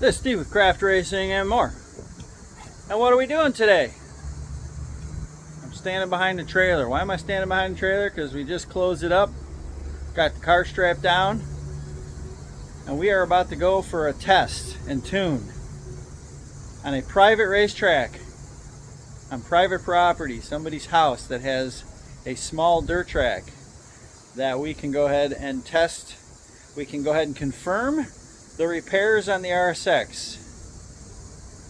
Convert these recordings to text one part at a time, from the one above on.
This is Steve with Craft Racing and more. And what are we doing today? I'm standing behind the trailer. Why am I standing behind the trailer? Because we just closed it up, got the car strapped down, and we are about to go for a test and tune on a private racetrack on private property, somebody's house that has a small dirt track that we can go ahead and test. We can go ahead and confirm the repairs on the RSX.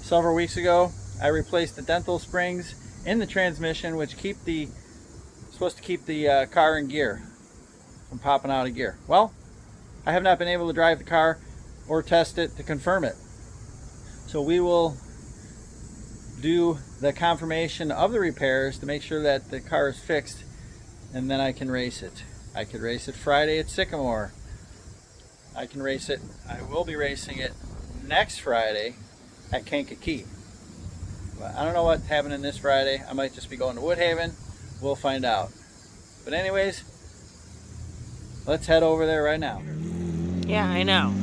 Several weeks ago, I replaced the dental springs in the transmission, which supposed to keep the car in gear from popping out of gear. Well, I have not been able to drive the car or test it to confirm it. So we will do the confirmation of the repairs to make sure that the car is fixed, and then I can race it. I could race it Friday at Sycamore. I will be racing it next Friday at Kankakee. But I don't know what's happening this Friday. I might just be going to Woodhaven. We'll find out. But anyways, let's head over there right now. Yeah, I know.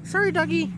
Sorry, doggy.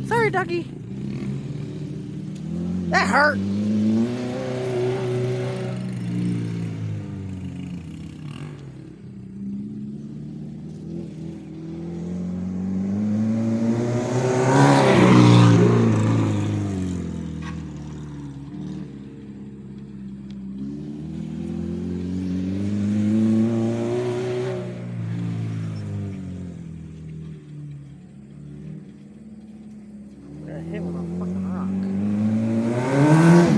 Sorry, doggy. That hurt. Got hit with a fucking rock.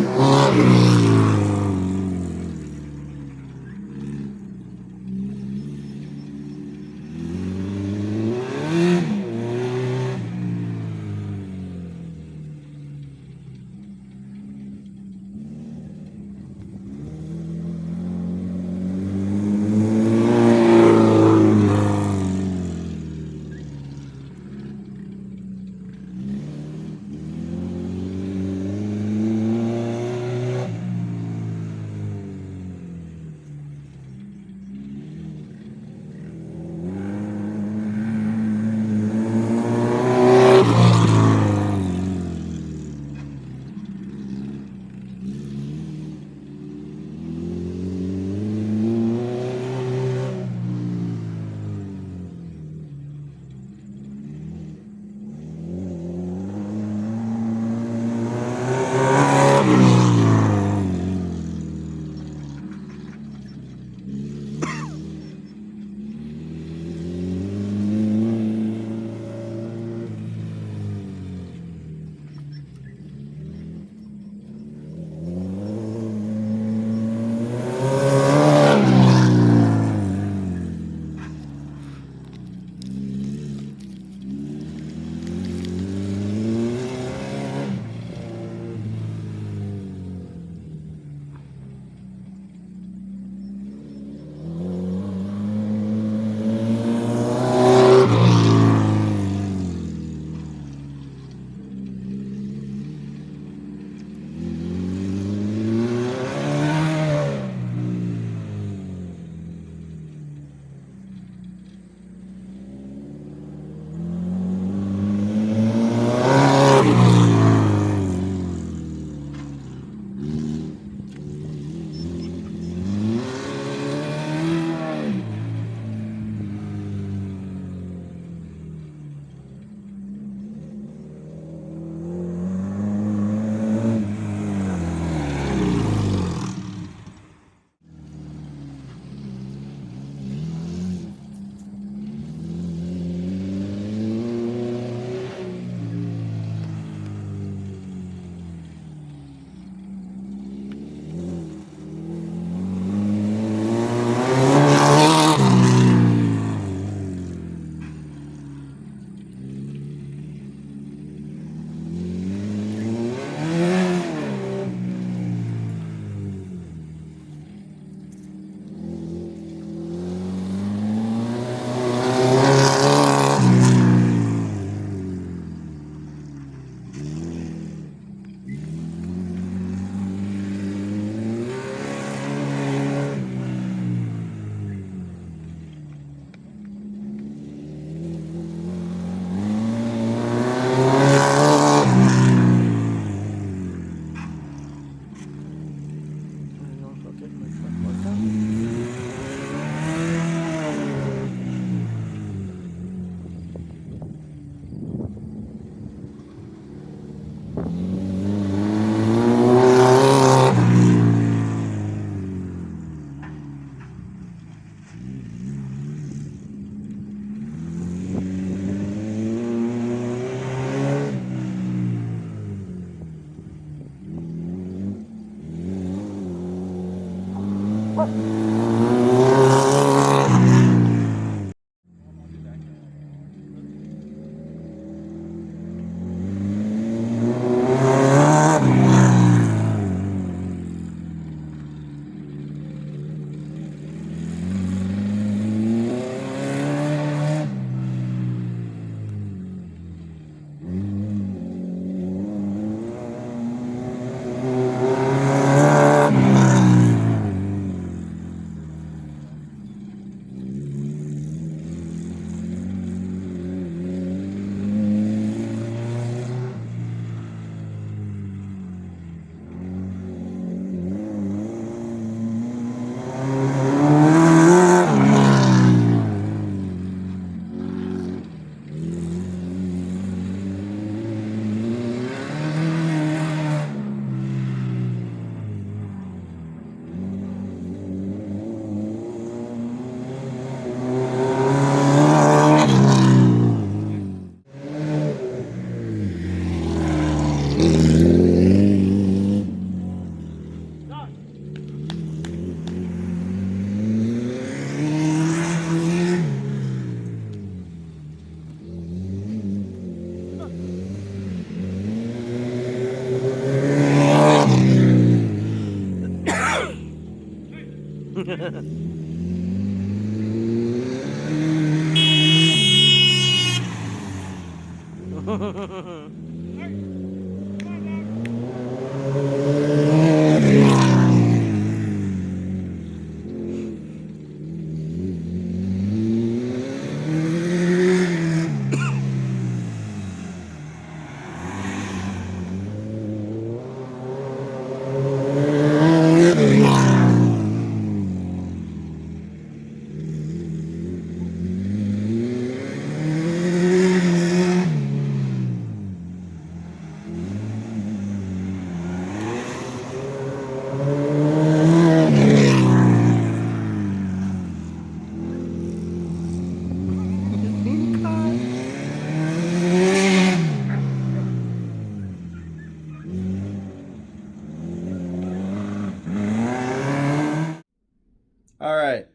All right,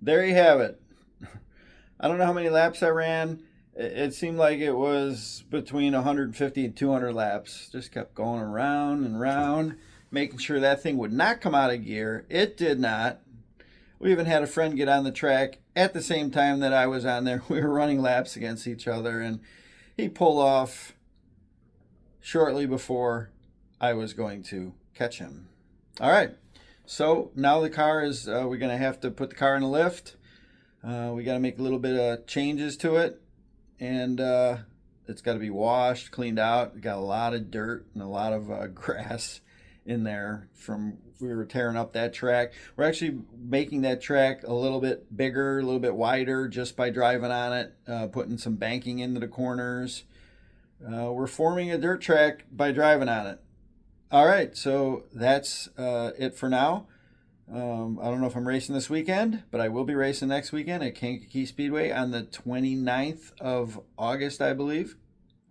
there you have it. I don't know how many laps I ran. It seemed like it was between 150 and 200 laps. Just kept going around and around, making sure that thing would not come out of gear. It did not. We even had a friend get on the track at the same time that I was on there. We were running laps against each other, and he pulled off shortly before I was going to catch him. All right, so now the car is, we're going to have to put the car in a lift. We got to make a little bit of changes to it, and it's got to be washed, cleaned out. We got a lot of dirt and a lot of grass in there from we were tearing up that track. We're actually making that track a little bit bigger, a little bit wider just by driving on it, putting some banking into the corners. We're forming a dirt track by driving on it. All right, so that's it for now. I don't know if I'm racing this weekend, but I will be racing next weekend at Kankakee Speedway on the 29th of August, I believe.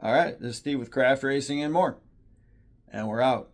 All right, this is Steve with Craft Racing and More, and we're out.